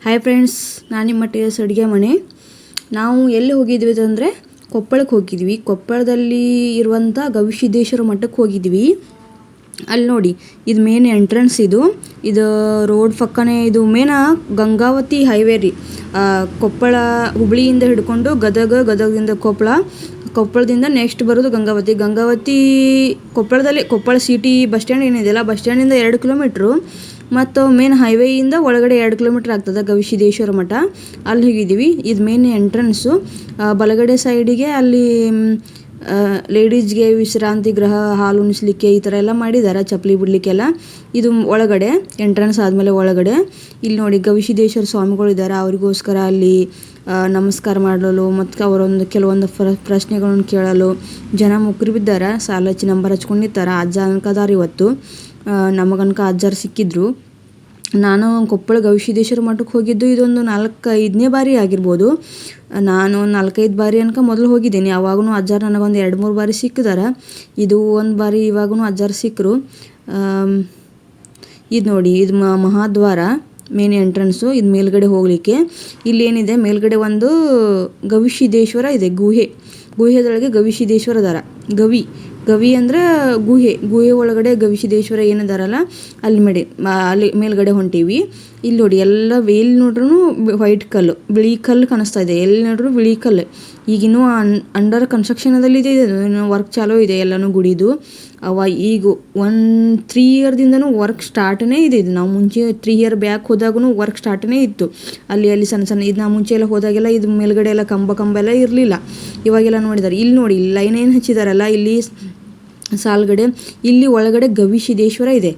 Hi friends, ನಾನು ನಿಮ್ಮ TS ಅಡುಗೆ ಮನೆ. ನಾವು ಎಲ್ಲಿ ಹೋಗಿದ್ವಿ ಅಂದರೆ ಕೊಪ್ಪಳಕ್ಕೆ ಹೋಗಿದ್ವಿ. ಕೊಪ್ಪಳದಲ್ಲಿ ಇರುವಂಥ ಗವಿಸಿದ್ದೇಶ್ವರ ಮಠಕ್ಕೆ ಹೋಗಿದ್ವಿ. ಅಲ್ಲಿ ನೋಡಿ, ಇದು ಮೇನ್ ಎಂಟ್ರೆನ್ಸ್. ಇದು ರೋಡ್ ಪಕ್ಕನೇ ಇದು ಮೇನ ಗಂಗಾವತಿ ಹೈವೇ ರೀ. ಕೊಪ್ಪಳ ಹುಬ್ಳಿಯಿಂದ ಹಿಡ್ಕೊಂಡು ಗದಗದಿಂದ ಕೊಪ್ಪಳದಿಂದ ನೆಕ್ಸ್ಟ್ ಬರೋದು Gangavati. Koppal city bus stand ಏನಿದೆಯಲ್ಲ, ಬಸ್ ಸ್ಟ್ಯಾಂಡಿಂದ 2 ಕಿಲೋಮೀಟ್ರು. ಮತ್ತು ಮೇನ್ ಹೈವೇಯಿಂದ ಒಳಗಡೆ 2 ಕಿಲೋಮೀಟ್ರ್ ಆಗ್ತದೆ ಗವಿಸಿದ್ದೇಶ್ವರ ಮಠ. ಅಲ್ಲಿ ಹೋಗಿದ್ದೀವಿ. ಇದು ಮೇನ್ ಎಂಟ್ರೆನ್ಸು. ಬಲಗಡೆ ಸೈಡಿಗೆ ಅಲ್ಲಿ ಲೇಡೀಸ್ಗೆ ವಿಶ್ರಾಂತಿ ಗೃಹ, ಹಾಲು ಉಣಿಸ್ಲಿಕ್ಕೆ ಈ ಥರ ಎಲ್ಲ ಮಾಡಿದ್ದಾರೆ, ಚಪ್ಪಲಿ ಬಿಡಲಿಕ್ಕೆಲ್ಲ. ಇದು ಒಳಗಡೆ ಎಂಟ್ರೆನ್ಸ್ ಆದಮೇಲೆ ಒಳಗಡೆ ಇಲ್ಲಿ ನೋಡಿ ಗವಿಸಿದ್ದೇಶ್ವರ ಸ್ವಾಮಿಗಳಿದ್ದಾರೆ. ಅವರಿಗೋಸ್ಕರ ಅಲ್ಲಿ ನಮಸ್ಕಾರ ಮಾಡಲು ಮತ್ತು ಕೆಲವೊಂದು ಪ್ರಶ್ನೆಗಳನ್ನು ಕೇಳಲು ಜನ ಮುಕ್ರು ಬಿದ್ದಾರೆ. ಸಾಲ ಹಚ್ಚಿ ನಂಬರ್ ಹಚ್ಕೊಂಡು ನಿಂತಾರೆ. ಅಜ್ಜ ಅನ್ಕದಾರ ಇವತ್ತು. ನಮಗನ್ಕ ಅಜ್ಜಾರು ಸಿಕ್ಕಿದ್ರು. ನಾನು ಕೊಪ್ಪಳ ಗವಿಸಿದ್ದೇಶ್ವರ ಮಠಕ್ಕೆ ಹೋಗಿದ್ದು ಇದೊಂದು 4-5ನೇ ಬಾರಿ ಆಗಿರ್ಬೋದು. ನಾನು 4-5 ಬಾರಿ ಅನ್ಕ ಮೊದಲು ಹೋಗಿದ್ದೀನಿ. ಅವಾಗೂ ಅಜ್ಜಾರು ನನಗೊಂದು 2-3 ಬಾರಿ ಸಿಕ್ಕಿದ್ದಾರೆ. ಇದು ಒಂದು ಬಾರಿ ಇವಾಗೂ ಅಜ್ಜಾರು ಸಿಕ್ಕರು. ಇದು ನೋಡಿ, ಇದು ಮಹಾದ್ವಾರ, ಮೇನ್ ಎಂಟ್ರೆನ್ಸು. ಇದು ಮೇಲ್ಗಡೆ ಹೋಗಲಿಕ್ಕೆ ಇಲ್ಲೇನಿದೆ, ಮೇಲ್ಗಡೆ ಒಂದು ಗವಿಸಿದ್ದೇಶ್ವರ ಇದೆ. ಗುಹೆದೊಳಗೆ ಗವಿಸಿದ್ದೇಶ್ವರ ದಾರ. ಗವಿ ಅಂದರೆ ಗುಹೆ ಒಳಗಡೆ ಗವಿಸಿದ್ದೇಶ್ವರ ಏನಿದಾರಲ್ಲ ಅಲ್ಲಿ ಮೇಲ್ಗಡೆ ಹೊಂಟೀವಿ. ಇಲ್ಲಿ ನೋಡಿ, ಎಲ್ಲ ಎಲ್ಲಿ ನೋಡ್ರೂ ವೈಟ್ ಕಲ್ಲು, ಬಿಳಿ ಕಲ್ಲು ಕಾಣಿಸ್ತಾ ಇದೆ. ಎಲ್ಲಿ ನೋಡ್ರೂ ಬಿಳಿ ಕಲ್ಲು. ಈಗಿನ್ನೂ ಅಂಡರ್ ಕನ್ಸ್ಟ್ರಕ್ಷನದಲ್ಲಿದೆ. ಇದು ವರ್ಕ್ ಚಾಲೂ ಇದೆ ಎಲ್ಲನೂ ಗುಡಿದು. ಈಗ 3 ಇಯರ್ದಿಂದನೂ ವರ್ಕ್ ಸ್ಟಾರ್ಟನೇ ಇದೆ. ಇದು ನಾವು ಮುಂಚೆ 3 ಇಯರ್ ಬ್ಯಾಕ್ ಹೋದಾಗೂ ವರ್ಕ್ ಸ್ಟಾರ್ಟನೇ ಇತ್ತು. ಅಲ್ಲಿ ಸಣ್ಣ ಇದು ನಾವು ಮುಂಚೆ ಎಲ್ಲ ಹೋದಾಗೆಲ್ಲ ಇದು ಮೇಲ್ಗಡೆ ಎಲ್ಲ ಕಂಬ ಎಲ್ಲ ಇರಲಿಲ್ಲ. ಇವಾಗೆಲ್ಲ ನೋಡಿದ್ದಾರೆ. ಇಲ್ಲಿ ನೋಡಿ, ಲೈನ್ ಏನು ಹಚ್ಚಿದಾರಲ್ಲ ಇಲ್ಲಿ ಸಾಲ್ಗಡೆ. ಇಲ್ಲಿ ಒಳಗಡೆ ಗವಿಸಿದ್ದೇಶ್ವರ ಇದೆ.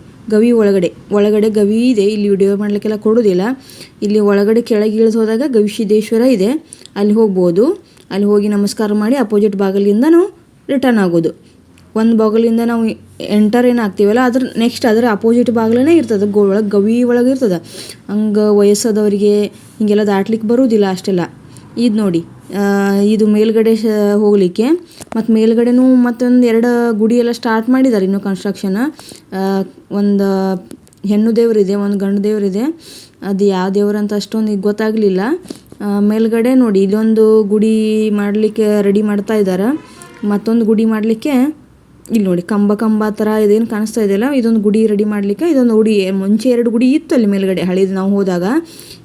ಒಳಗಡೆ ಗವಿ ಇದೆ. ಇಲ್ಲಿ ವಿಡಿಯೋ ಮಾಡಲಿಕ್ಕೆಲ್ಲ ಕೊಡೋದಿಲ್ಲ. ಇಲ್ಲಿ ಒಳಗಡೆ ಕೆಳಗೆ ಇಳಿದು ಹೋದಾಗ ಗವಿಸಿದ್ದೇಶ್ವರ ಇದೆ. ಅಲ್ಲಿ ಹೋಗ್ಬೋದು. ಅಲ್ಲಿ ಹೋಗಿ ನಮಸ್ಕಾರ ಮಾಡಿ ಅಪೋಸಿಟ್ ಬಾಗಿಲಿಂದ ನಾವು ರಿಟರ್ನ್ ಆಗೋದು. ಒಂದು ಬಾಗಿಲಿಂದ ನಾವು ಎಂಟರ್ ಏನಾಗ್ತೀವಲ್ಲ ಅದರ ಅಪೋಸಿಟ್ ಬಾಗಿಲೇ ಇರ್ತದೆ. ಗವಿ ಒಳಗೆ ಇರ್ತದೆ. ಹಂಗೆ ವಯಸ್ಸಾದವರಿಗೆ ಹೀಗೆಲ್ಲ ದಾಟ್ಲಿಕ್ಕೆ ಬರೋದಿಲ್ಲ ಅಷ್ಟೆಲ್ಲ. ಇದು ನೋಡಿ, ಇದು ಮೇಲ್ಗಡೆ ಹೋಗಲಿಕ್ಕೆ. ಮತ್ತು ಮೇಲ್ಗಡೆನೂ ಮತ್ತೊಂದು 2 ಗುಡಿ ಎಲ್ಲ ಸ್ಟಾರ್ಟ್ ಮಾಡಿದ್ದಾರೆ ಇನ್ನೂ ಕನ್ಸ್ಟ್ರಕ್ಷನ್. ಒಂದು ಹೆಣ್ಣು ದೇವರಿದೆ, ಒಂದು ಗಂಡು ದೇವರಿದೆ. ಅದು ಯಾವ ದೇವ್ರಂತ ಅಷ್ಟೊಂದು ಈಗ ಗೊತ್ತಾಗಲಿಲ್ಲ. ಮೇಲ್ಗಡೆ ನೋಡಿ, ಇಲ್ಲೊಂದು ಗುಡಿ ಮಾಡಲಿಕ್ಕೆ ರೆಡಿ ಮಾಡ್ತಾ ಇದ್ದಾರೆ. ಮತ್ತೊಂದು ಗುಡಿ ಮಾಡಲಿಕ್ಕೆ ಇಲ್ಲಿ ನೋಡಿ ಕಂಬ ಥರ ಇದೇನು ಕಾಣಿಸ್ತಾ ಇದೆಯಲ್ಲ, ಇದೊಂದು ಗುಡಿ ರೆಡಿ ಮಾಡಲಿಕ್ಕೆ. ಇದೊಂದು ಗುಡಿ ಮುಂಚೆ 2 ಗುಡಿ ಇತ್ತು ಅಲ್ಲಿ ಮೇಲ್ಗಡೆ ಹಳೇದು ನಾವು ಹೋದಾಗ.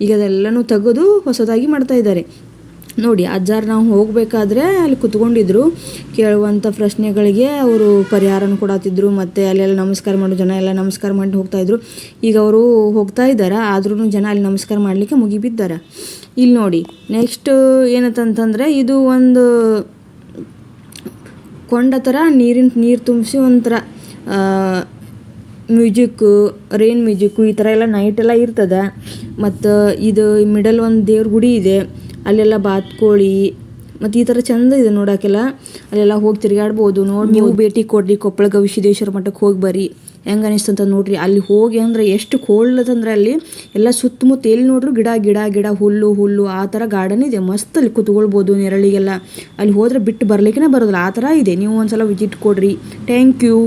ಈಗ ಅದೆಲ್ಲನೂ ತೆಗೆದು ಹೊಸದಾಗಿ ಮಾಡ್ತಾ ಇದ್ದಾರೆ. ನೋಡಿ, ಅಜ್ಜಾರು ನಾವು ಹೋಗಬೇಕಾದ್ರೆ ಅಲ್ಲಿ ಕುತ್ಕೊಂಡಿದ್ರು. ಕೇಳುವಂಥ ಪ್ರಶ್ನೆಗಳಿಗೆ ಅವರು ಪರಿಹಾರನೂ ಕೊಡತ್ತಿದ್ರು. ಮತ್ತು ಅಲ್ಲೆಲ್ಲ ನಮಸ್ಕಾರ ಮಾಡೋ ಜನ ಎಲ್ಲ ನಮಸ್ಕಾರ ಮಾಡಿ ಹೋಗ್ತಾಯಿದ್ರು. ಈಗ ಅವರು ಹೋಗ್ತಾ ಇದ್ದಾರೆ, ಆದ್ರೂ ಜನ ಅಲ್ಲಿ ನಮಸ್ಕಾರ ಮಾಡಲಿಕ್ಕೆ ಮುಗಿಬಿದ್ದಾರೆ. ಇಲ್ಲಿ ನೋಡಿ, ನೆಕ್ಸ್ಟ್ ಏನಂತಂತಂದರೆ ಇದು ಒಂದು ಕೊಂಡ ಥರ ನೀರು ತುಂಬಿಸಿ ಒಂಥರ ಮ್ಯೂಸಿಕ್ಕು, ರೈನ್ ಮ್ಯೂಸಿಕ್ಕು ಈ ಥರ ಎಲ್ಲ ನೈಟೆಲ್ಲ ಇರ್ತದೆ. ಮತ್ತು ಇದು ಮಿಡಲ್ ಒಂದು ದೇವ್ರ ಗುಡಿ ಇದೆ. ಅಲ್ಲೆಲ್ಲ ಬಾತ್ಕೋಳಿ ಮತ್ತು ಈ ಥರ ಚೆಂದ ಇದೆ ನೋಡೋಕ್ಕೆಲ್ಲ. ಅಲ್ಲೆಲ್ಲ ಹೋಗಿ ತಿರುಗಾಡ್ಬೋದು. ನೀವು ಭೇಟಿ ಕೊಡ್ರಿ, ಕೊಪ್ಪಳ ಗವಿಸಿದ್ದೇಶ್ವರ ಮಠಕ್ಕೆ ಹೋಗಿ ಬರ್ರಿ. ಹೆಂಗೆ ಅನಿಸ್ತಂತ ನೋಡ್ರಿ. ಅಲ್ಲಿ ಹೋಗಿ ಅಂದರೆ ಎಷ್ಟು ಕೋಲ್ಡ್ ಅಂತಂದರೆ ಅಲ್ಲಿ ಎಲ್ಲ ಸುತ್ತಮುತ್ತ ಎಲ್ಲಿ ನೋಡ್ರು ಗಿಡ ಹುಲ್ಲು ಆ ಥರ ಗಾರ್ಡನ್ ಇದೆ. ಮಸ್ತ್ ಅಲ್ಲಿ ಕುತ್ಕೊಳ್ಬೋದು ನೆರಳಿಗೆಲ್ಲ. ಅಲ್ಲಿ ಹೋದರೆ ಬಿಟ್ಟು ಬರಲಿಕ್ಕೆ ಬರೋದಿಲ್ಲ, ಆ ಥರ ಇದೆ. ನೀವು ಒಂದ್ಸಲ ವಿಸಿಟ್ ಕೊಡ್ರಿ. Thank you.